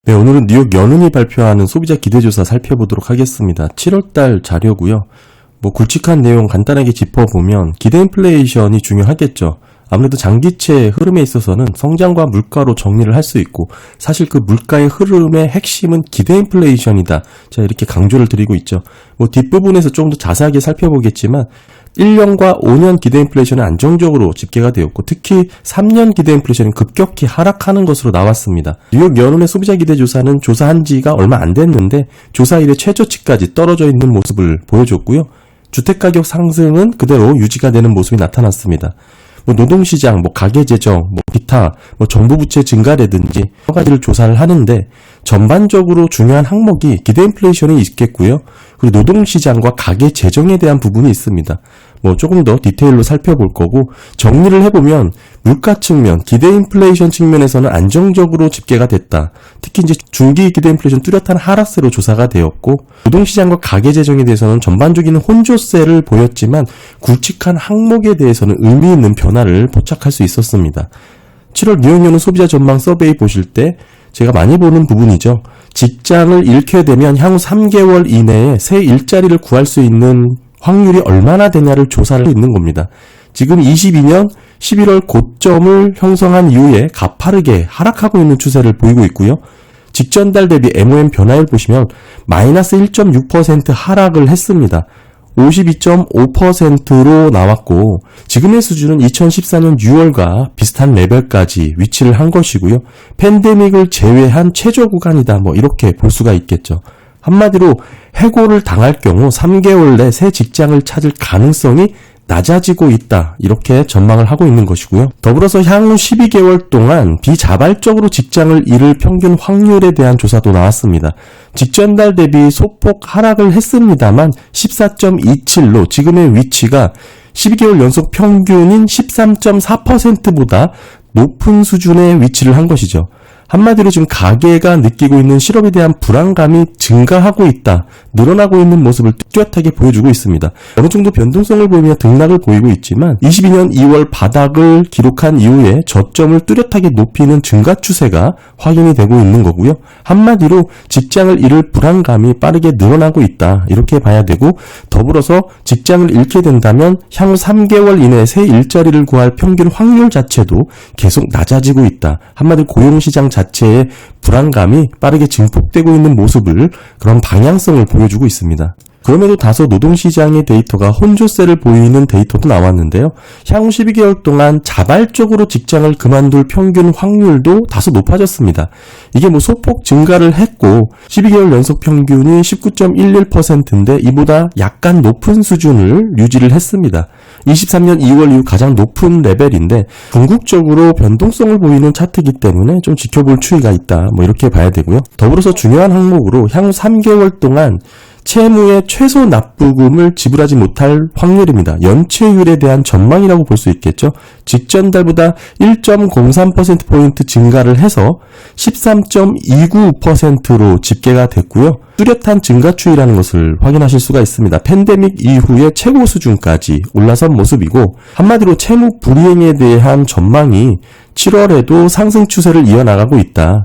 네, 오늘은 뉴욕 연은이 발표하는 소비자 기대조사 살펴보도록 하겠습니다. 7월달 자료고요. 굵직한 내용 간단하게 짚어보면 기대 인플레이션이 중요하겠죠. 아무래도 장기채 흐름에 있어서는 성장과 물가로 정리를 할 수 있고, 사실 그 물가의 흐름의 핵심은 기대 인플레이션이다. 제가 이렇게 강조를 드리고 있죠. 뒷부분에서 조금 더 자세하게 살펴보겠지만 1년과 5년 기대 인플레이션은 안정적으로 집계가 되었고, 특히 3년 기대 인플레이션은 급격히 하락하는 것으로 나왔습니다. 뉴욕 연은의 소비자 기대 조사는 조사한 지가 얼마 안 됐는데 조사 이래 최저치까지 떨어져 있는 모습을 보여줬고요. 주택가격 상승은 그대로 유지가 되는 모습이 나타났습니다. 노동시장, 가계재정, 기타, 정부 부채 증가라든지 여러 가지를 조사를 하는데 전반적으로 중요한 항목이 기대 인플레이션이 있겠고요. 그리고 노동시장과 가계재정에 대한 부분이 있습니다. 조금 더 디테일로 살펴볼 거고, 정리를 해보면 물가 측면, 기대 인플레이션 측면에서는 안정적으로 집계가 됐다. 특히 이제 중기 기대 인플레이션 뚜렷한 하락세로 조사가 되었고, 노동시장과 가계재정에 대해서는 전반적인 혼조세를 보였지만 굵직한 항목에 대해서는 의미 있는 변화를 포착할 수 있었습니다. 7월 뉴욕 연은 소비자 전망 서베이 보실 때 제가 많이 보는 부분이죠. 직장을 잃게 되면 향후 3개월 이내에 새 일자리를 구할 수 있는 확률이 얼마나 되냐를 조사를 있는 겁니다. 지금 22년 11월 고점을 형성한 이후에 가파르게 하락하고 있는 추세를 보이고 있고요. 직전달 대비 MOM 변화율 보시면 마이너스 1.6% 하락을 했습니다. 52.5%로 나왔고, 지금의 수준은 2014년 6월과 비슷한 레벨까지 위치를 한 것이고요. 팬데믹을 제외한 최저 구간이다, 이렇게 볼 수가 있겠죠. 한마디로 해고를 당할 경우 3개월 내 새 직장을 찾을 가능성이 낮아지고 있다, 이렇게 전망을 하고 있는 것이고요. 더불어서 향후 12개월 동안 비자발적으로 직장을 잃을 평균 확률에 대한 조사도 나왔습니다. 직전달 대비 소폭 하락을 했습니다만 14.27로 지금의 위치가 12개월 연속 평균인 13.4%보다 높은 수준의 위치를 한 것이죠. 한마디로 지금 가계가 느끼고 있는 실업에 대한 불안감이 증가하고 있다, 늘어나고 있는 모습을 뚜렷하게 보여주고 있습니다. 어느 정도 변동성을 보이며 등락을 보이고 있지만 22년 2월 바닥을 기록한 이후에 저점을 뚜렷하게 높이는 증가 추세가 확인이 되고 있는 거고요. 한마디로 직장을 잃을 불안감이 빠르게 늘어나고 있다, 이렇게 봐야 되고, 더불어서 직장을 잃게 된다면 향후 3개월 이내에 새 일자리를 구할 평균 확률 자체도 계속 낮아지고 있다. 한마디로 고용시장 자체의 불안감이 빠르게 증폭되고 있는 모습을, 그런 방향성을 보여주고 있습니다. 그럼에도 다소 노동시장의 데이터가 혼조세를 보이는 데이터도 나왔는데요. 향후 12개월 동안 자발적으로 직장을 그만둘 평균 확률도 다소 높아졌습니다. 이게 소폭 증가를 했고 12개월 연속 평균이 19.11%인데 이보다 약간 높은 수준을 유지를 했습니다. 23년 2월 이후 가장 높은 레벨인데 궁극적으로 변동성을 보이는 차트이기 때문에 좀 지켜볼 추이가 있다, 이렇게 봐야 되고요. 더불어서 중요한 항목으로 향후 3개월 동안 채무의 최소 납부금을 지불하지 못할 확률입니다. 연체율에 대한 전망이라고 볼 수 있겠죠. 직전달보다 1.03%포인트 증가를 해서 13.29%로 집계가 됐고요. 뚜렷한 증가 추이라는 것을 확인하실 수가 있습니다. 팬데믹 이후의 최고 수준까지 올라선 모습이고, 한마디로 채무 불이행에 대한 전망이 7월에도 상승 추세를 이어나가고 있다.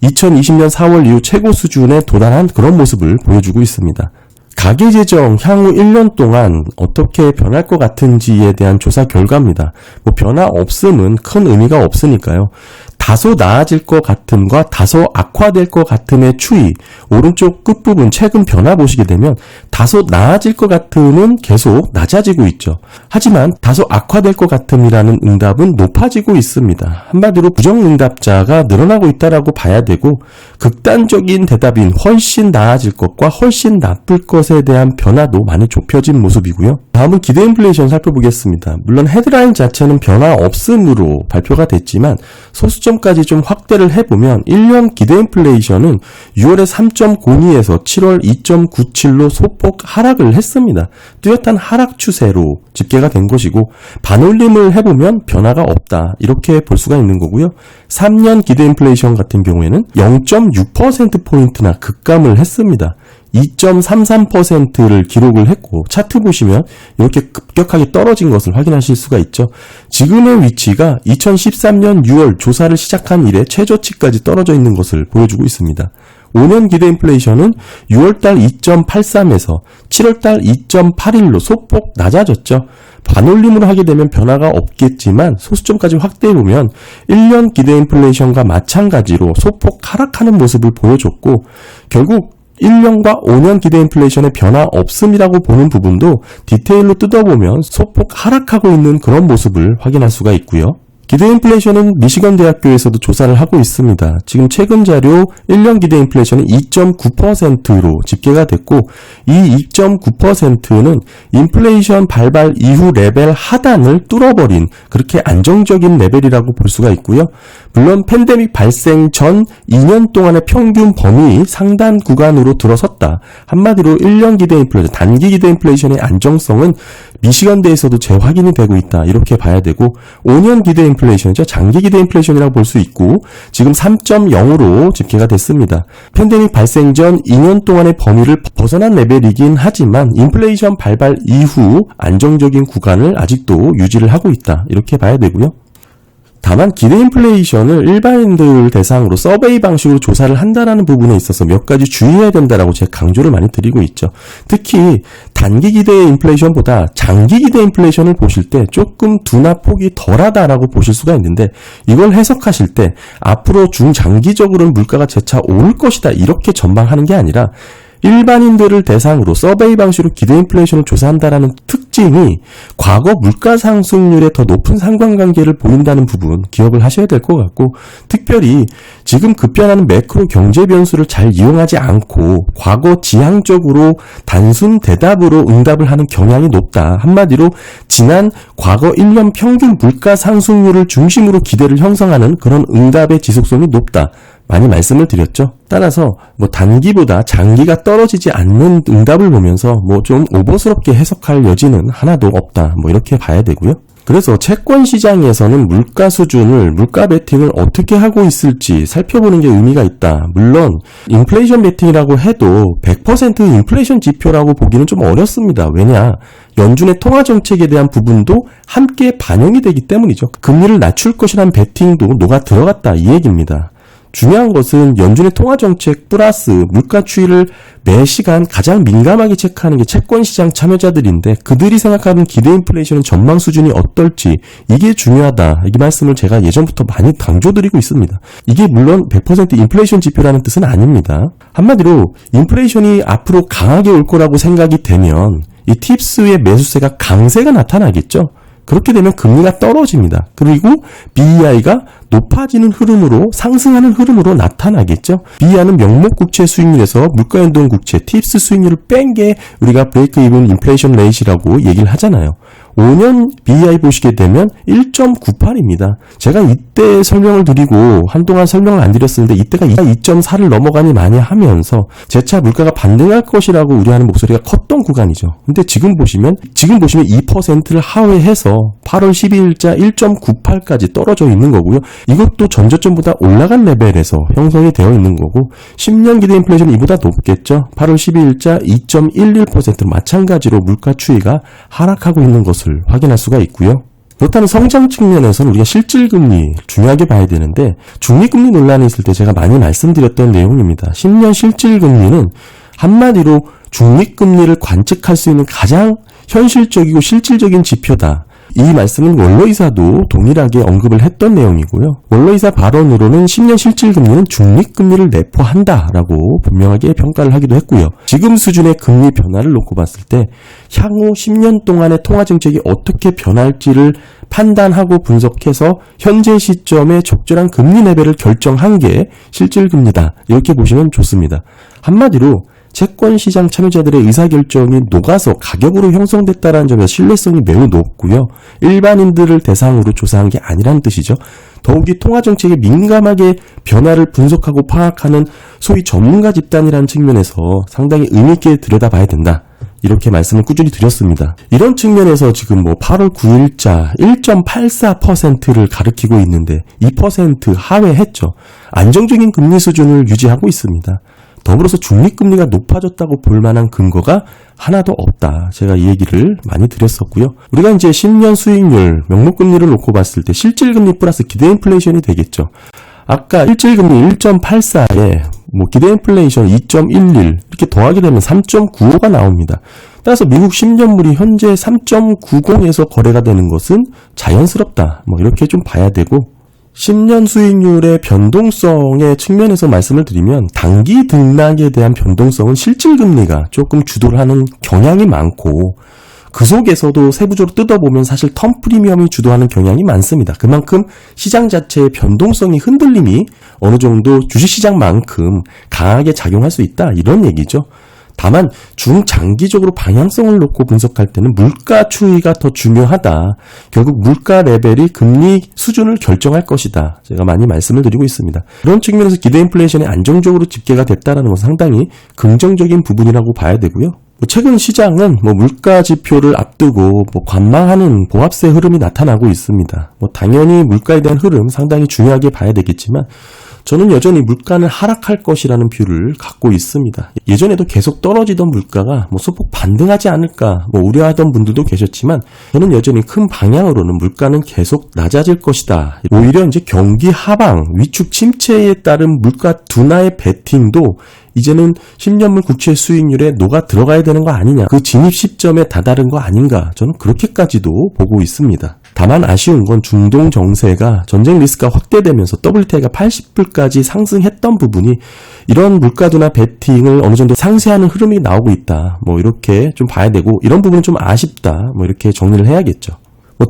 2020년 4월 이후 최고 수준에 도달한 그런 모습을 보여주고 있습니다. 가계재정 향후 1년 동안 어떻게 변할 것 같은지에 대한 조사 결과입니다. 변화 없음은 큰 의미가 없으니까요. 다소 나아질 것 같음과 다소 악화될 것 같음의 추이, 오른쪽 끝부분 최근 변화 보시게 되면 다소 나아질 것 같음은 계속 낮아지고 있죠. 하지만 다소 악화될 것 같음이라는 응답은 높아지고 있습니다. 한마디로 부정응답자가 늘어나고 있다라고 봐야 되고, 극단적인 대답인 훨씬 나아질 것과 훨씬 나쁠 것에 대한 변화도 많이 좁혀진 모습이고요. 다음은 기대 인플레이션 살펴보겠습니다. 물론 헤드라인 자체는 변화 없음으로 발표가 됐지만 소수점까지 좀 확대를 해보면 1년 기대 인플레이션은 6월에 3.02에서 7월 2.97로 소폭 하락을 했습니다. 뚜렷한 하락 추세로 집계가 된 것이고, 반올림을 해보면 변화가 없다, 이렇게 볼 수가 있는 거고요. 3년 기대 인플레이션 같은 경우에는 0.6%포인트나 급감을 했습니다. 2.33%를 기록을 했고 차트 보시면 이렇게 급격하게 떨어진 것을 확인하실 수가 있죠. 지금의 위치가 2013년 6월 조사를 시작한 이래 최저치까지 떨어져 있는 것을 보여주고 있습니다. 5년 기대 인플레이션은 6월달 2.83에서 7월달 2.81로 소폭 낮아졌죠. 반올림으로 하게 되면 변화가 없겠지만 소수점까지 확대해보면 1년 기대 인플레이션과 마찬가지로 소폭 하락하는 모습을 보여줬고 결국 1년과 5년 기대 인플레이션의 변화 없음이라고 보는 부분도 디테일로 뜯어보면 소폭 하락하고 있는 그런 모습을 확인할 수가 있고요. 기대 인플레이션은 미시건 대학교에서도 조사를 하고 있습니다. 지금 최근 자료 1년 기대 인플레이션은 2.9%로 집계가 됐고 이 2.9%는 인플레이션 발발 이후 레벨 하단을 뚫어버린 그렇게 안정적인 레벨이라고 볼 수가 있고요. 물론 팬데믹 발생 전 2년 동안의 평균 범위 상단 구간으로 들어섰다. 한마디로 1년 기대 인플레이션, 단기 기대 인플레이션의 안정성은 미시건대에서도 재확인이 되고 있다. 이렇게 봐야 되고 5년 기대 인플레이션이죠. 장기 기대 인플레이션이라고 볼 수 있고 지금 3.0으로 집계가 됐습니다. 팬데믹 발생 전 2년 동안의 범위를 벗어난 레벨이긴 하지만 인플레이션 발발 이후 안정적인 구간을 아직도 유지를 하고 있다. 이렇게 봐야 되고요. 다만 기대 인플레이션을 일반인들 대상으로 서베이 방식으로 조사를 한다는 부분에 있어서 몇 가지 주의해야 된다라고 제가 강조를 많이 드리고 있죠. 특히 단기 기대 인플레이션보다 장기 기대 인플레이션을 보실 때 조금 둔화폭이 덜하다라고 보실 수가 있는데 이걸 해석하실 때 앞으로 중장기적으로는 물가가 재차 오를 것이다 이렇게 전망하는 게 아니라 일반인들을 대상으로 서베이 방식으로 기대 인플레이션을 조사한다라는 특징이 과거 물가 상승률에 더 높은 상관관계를 보인다는 부분 기억을 하셔야 될 것 같고 특별히 지금 급변하는 매크로 경제 변수를 잘 이용하지 않고 과거 지향적으로 단순 대답으로 응답을 하는 경향이 높다. 한마디로 지난 과거 1년 평균 물가 상승률을 중심으로 기대를 형성하는 그런 응답의 지속성이 높다. 많이 말씀을 드렸죠. 따라서 단기보다 장기가 떨어지지 않는 응답을 보면서 좀 오버스럽게 해석할 여지는 하나도 없다. 이렇게 봐야 되고요. 그래서 채권 시장에서는 물가 수준을, 물가 베팅을 어떻게 하고 있을지 살펴보는 게 의미가 있다. 물론 인플레이션 베팅이라고 해도 100% 인플레이션 지표라고 보기는 좀 어렵습니다. 왜냐? 연준의 통화 정책에 대한 부분도 함께 반영이 되기 때문이죠. 금리를 낮출 것이라는 베팅도 녹아 들어갔다 이 얘기입니다. 중요한 것은 연준의 통화정책 플러스 물가 추이를 매 시간 가장 민감하게 체크하는 게 채권시장 참여자들인데 그들이 생각하는 기대 인플레이션의 전망 수준이 어떨지 이게 중요하다. 이 말씀을 제가 예전부터 많이 강조드리고 있습니다. 이게 물론 100% 인플레이션 지표라는 뜻은 아닙니다. 한마디로 인플레이션이 앞으로 강하게 올 거라고 생각이 되면 이 팁스의 매수세가 강세가 나타나겠죠. 그렇게 되면 금리가 떨어집니다. 그리고 BEI가 높아지는 흐름으로 상승하는 흐름으로 나타나겠죠. BEI는 명목 국채 수익률에서 물가연동 국채 팁스 수익률을 뺀 게 우리가 브레이크 이븐 인플레이션 레이시라고 얘기를 하잖아요. 5년 BEI 보시게 되면 1.98입니다. 제가 이때 설명을 드리고 한동안 설명을 안 드렸었는데 이때가 2.4를 넘어가니 많이 하면서 재차 물가가 반등할 것이라고 우려하는 목소리가 컸던 구간이죠. 근데 지금 보시면 2%를 하회해서 8월 12일자 1.98까지 떨어져 있는 거고요. 이것도 전저점보다 올라간 레벨에서 형성이 되어 있는 거고 10년 기대 인플레이션이 이보다 높겠죠. 8월 12일자 2.11%로 마찬가지로 물가 추이가 하락하고 있는 것을 확인할 수가 있고요. 그렇다면 성장 측면에서는 우리가 실질금리 중요하게 봐야 되는데 중립금리 논란이 있을 때 제가 많이 말씀드렸던 내용입니다. 10년 실질금리는 한마디로 중립금리를 관측할 수 있는 가장 현실적이고 실질적인 지표다. 이 말씀은 원로이사도 동일하게 언급을 했던 내용이고요. 원로이사 발언으로는 10년 실질금리는 중립금리를 내포한다라고 분명하게 평가를 하기도 했고요. 지금 수준의 금리 변화를 놓고 봤을 때 향후 10년 동안의 통화정책이 어떻게 변할지를 판단하고 분석해서 현재 시점에 적절한 금리 레벨을 결정한 게 실질금리다. 이렇게 보시면 좋습니다. 한마디로 채권시장 참여자들의 의사결정이 녹아서 가격으로 형성됐다는 점에서 신뢰성이 매우 높고요. 일반인들을 대상으로 조사한 게 아니라는 뜻이죠. 더욱이 통화정책에 민감하게 변화를 분석하고 파악하는 소위 전문가 집단이라는 측면에서 상당히 의미있게 들여다봐야 된다. 이렇게 말씀을 꾸준히 드렸습니다. 이런 측면에서 지금 8월 9일자 1.84%를 가리키고 있는데 2% 하회했죠. 안정적인 금리 수준을 유지하고 있습니다. 더불어서 중립금리가 높아졌다고 볼 만한 근거가 하나도 없다. 제가 이 얘기를 많이 드렸었고요. 우리가 이제 10년 수익률, 명목금리를 놓고 봤을 때 실질금리 플러스 기대 인플레이션이 되겠죠. 아까 실질금리 1.84에 기대 인플레이션 2.11 이렇게 더하게 되면 3.95가 나옵니다. 따라서 미국 10년물이 현재 3.90에서 거래가 되는 것은 자연스럽다. 이렇게 좀 봐야 되고 10년 수익률의 변동성의 측면에서 말씀을 드리면 단기 등락에 대한 변동성은 실질금리가 조금 주도를 하는 경향이 많고 그 속에서도 세부적으로 뜯어보면 사실 텀 프리미엄이 주도하는 경향이 많습니다. 그만큼 시장 자체의 변동성이 흔들림이 어느 정도 주식시장만큼 강하게 작용할 수 있다 이런 얘기죠. 다만 중장기적으로 방향성을 놓고 분석할 때는 물가 추이가 더 중요하다. 결국 물가 레벨이 금리 수준을 결정할 것이다. 제가 많이 말씀을 드리고 있습니다. 그런 측면에서 기대 인플레이션이 안정적으로 집계가 됐다는 것은 상당히 긍정적인 부분이라고 봐야 되고요. 최근 시장은 물가 지표를 앞두고 관망하는 보합세 흐름이 나타나고 있습니다. 당연히 물가에 대한 흐름 상당히 중요하게 봐야 되겠지만 저는 여전히 물가는 하락할 것이라는 뷰를 갖고 있습니다. 예전에도 계속 떨어지던 물가가 소폭 반등하지 않을까 우려하던 분들도 계셨지만 저는 여전히 큰 방향으로는 물가는 계속 낮아질 것이다. 오히려 이제 경기 하방, 위축 침체에 따른 물가 둔화의 베팅도 이제는 10년물 국채 수익률에 녹아 들어가야 되는 거 아니냐. 그 진입 시점에 다다른 거 아닌가. 저는 그렇게까지도 보고 있습니다. 다만 아쉬운 건 중동 정세가 전쟁 리스크가 확대되면서 WTI가 80불까지 상승했던 부분이 이런 물가 둔화 베팅을 어느 정도 상쇄하는 흐름이 나오고 있다. 이렇게 좀 봐야 되고 이런 부분은 좀 아쉽다. 이렇게 정리를 해야겠죠.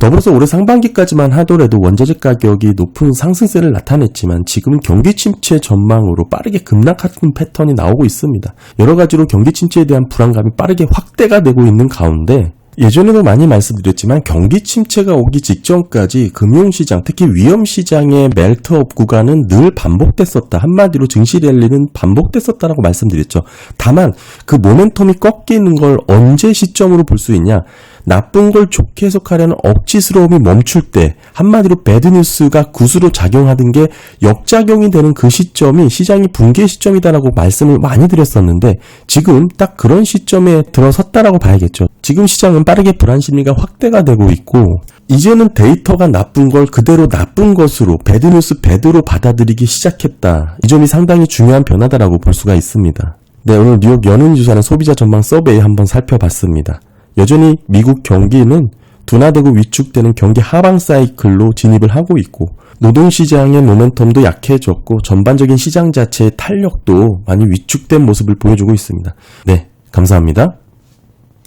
더불어서 올해 상반기까지만 하더라도 원자재 가격이 높은 상승세를 나타냈지만 지금 경기 침체 전망으로 빠르게 급락하는 패턴이 나오고 있습니다. 여러 가지로 경기 침체에 대한 불안감이 빠르게 확대가 되고 있는 가운데 예전에도 많이 말씀드렸지만 경기 침체가 오기 직전까지 금융시장, 특히 위험시장의 멜트업 구간은 늘 반복됐었다. 한마디로 증시 랠리는 반복됐었다라고 말씀드렸죠. 다만 그 모멘텀이 꺾이는 걸 언제 시점으로 볼 수 있냐? 나쁜 걸 좋게 해석하려는 억지스러움이 멈출 때 한마디로 배드뉴스가 굿으로 작용하던 게 역작용이 되는 그 시점이 시장이 붕괴 시점이다라고 말씀을 많이 드렸었는데 지금 딱 그런 시점에 들어섰다라고 봐야겠죠. 지금 시장은 빠르게 불안 심리가 확대가 되고 있고 이제는 데이터가 나쁜 걸 그대로 나쁜 것으로 배드뉴스 배드로 받아들이기 시작했다. 이 점이 상당히 중요한 변화다라고 볼 수가 있습니다. 네, 오늘 뉴욕 연은유산의 소비자 전망 서베이 한번 살펴봤습니다. 여전히 미국 경기는 둔화되고 위축되는 경기 하방 사이클로 진입을 하고 있고 노동시장의 모멘텀도 약해졌고 전반적인 시장 자체의 탄력도 많이 위축된 모습을 보여주고 있습니다. 네, 감사합니다.